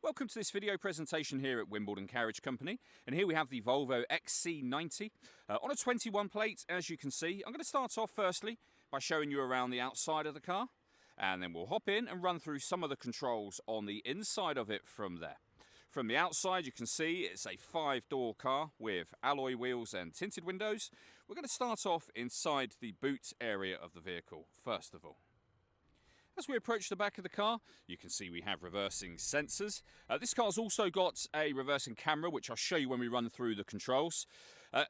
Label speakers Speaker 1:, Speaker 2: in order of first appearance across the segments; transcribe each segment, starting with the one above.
Speaker 1: Welcome to this video presentation here at Wimbledon Carriage Company, and here we have the Volvo XC90 on a 21 plate. As you can see, I'm going to start off firstly by showing you around the outside of the car, and then we'll hop in and run through some of the controls on the inside of it from there. From the outside, you can see it's a 5-door car with alloy wheels and tinted windows. We're going to start off inside the boot area of the vehicle first of all. As we approach the back of the car, you can see we have reversing sensors. This car's also got a reversing camera, which I'll show you when we run through the controls.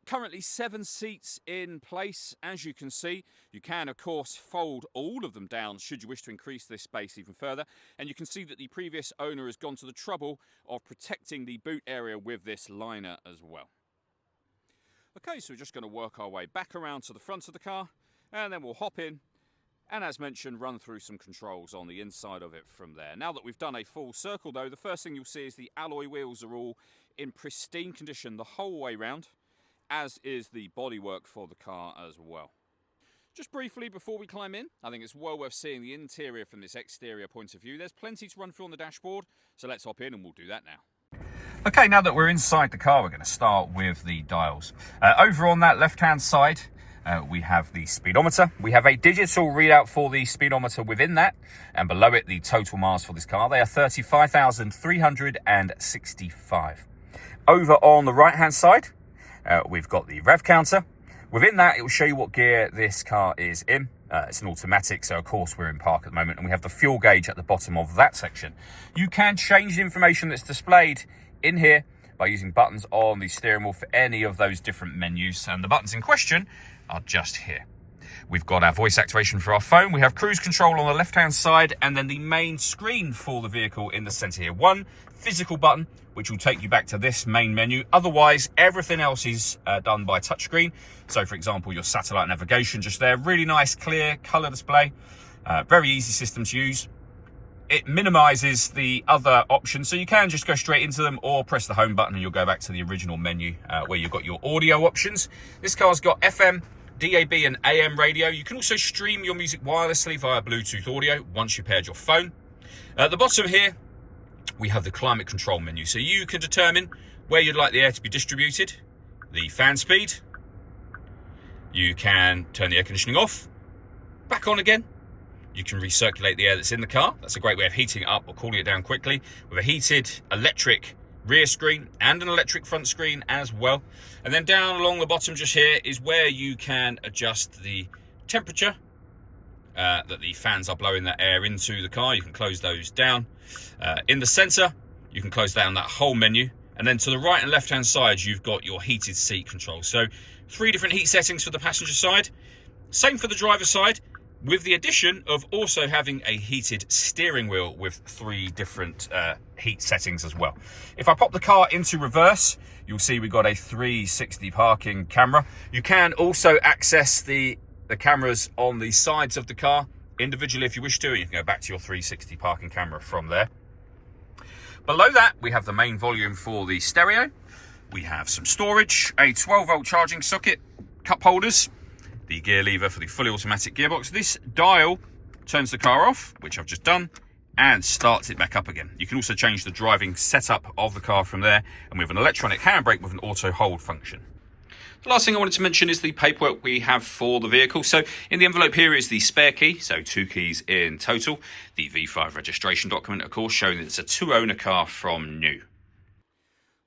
Speaker 1: Currently 7 seats in place. As you can see, you can of course fold all of them down should you wish to increase this space even further. And you can see that the previous owner has gone to the trouble of protecting the boot area with this liner as well. Okay, so we're just going to work our way back around to the front of the car, and then we'll hop in and, as mentioned, run through some controls on the inside of it from there. Now that we've done a full circle though, the first thing you'll see is the alloy wheels are all in pristine condition the whole way round, as is the bodywork for the car as well. Just briefly before we climb in, I think it's well worth seeing the interior from this exterior point of view. There's plenty to run through on the dashboard, so let's hop in and we'll do that now. Okay, now that we're inside the car, we're going to start with the dials. Over on that left-hand side, we have the speedometer. We have a digital readout for the speedometer within that, and below it the total miles for this car. They are 35,365. Over on the right hand side, we've got the rev counter. Within that, it will show you what gear this car is in. It's an automatic, so of course we're in park at the moment, and we have the fuel gauge at the bottom of that section. You can change the information that's displayed in here by using buttons on the steering wheel for any of those different menus, and the buttons in question are just here. We've got our voice activation for our phone. We have cruise control on the left-hand side, and then the main screen for the vehicle in the center here. One physical button, which will take you back to this main menu. Otherwise, everything else is done by touchscreen. So, for example, your satellite navigation just there. Really nice, clear color display. Very easy system to use. It minimizes the other options, so you can just go straight into them or press the home button and you'll go back to the original menu where you've got your audio options. This car's got FM, DAB and AM radio. You can also stream your music wirelessly via Bluetooth audio once you've paired your phone. At the bottom here, we have the climate control menu. So you can determine where you'd like the air to be distributed, the fan speed. You can turn the air conditioning off, back on again. You can recirculate the air that's in the car. That's a great way of heating it up or cooling it down quickly, with a heated electric rear screen and an electric front screen as well. And then down along the bottom just here is where you can adjust the temperature that the fans are blowing that air into the car. You can close those down. In the center, you can close down that whole menu. And then to the right and left hand side, you've got your heated seat controls. So 3 different heat settings for the passenger side. Same for the driver's side, with the addition of also having a heated steering wheel with 3 different heat settings as well. If I pop the car into reverse, you'll see we've got a 360 parking camera. You can also access the cameras on the sides of the car individually if you wish to. You can go back to your 360 parking camera from there. Below that, we have the main volume for the stereo. We have some storage, a 12-volt charging socket, cup holders, the gear lever for the fully automatic gearbox. This dial turns the car off, which I've just done, and starts it back up again. You can also change the driving setup of the car from there, and we have an electronic handbrake with an auto hold function. The last thing I wanted to mention is the paperwork we have for the vehicle. So in the envelope here is the spare key, so 2 keys in total. The V5 registration document, of course, showing that it's a 2-owner car from new.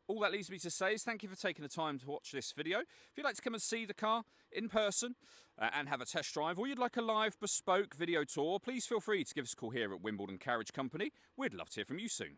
Speaker 1: All that leaves me to say is thank you for taking the time to watch this video. If you'd like to come and see the car in person and have a test drive, or you'd like a live bespoke video tour, please feel free to give us a call here at Wimbledon Carriage Company. We'd love to hear from you soon.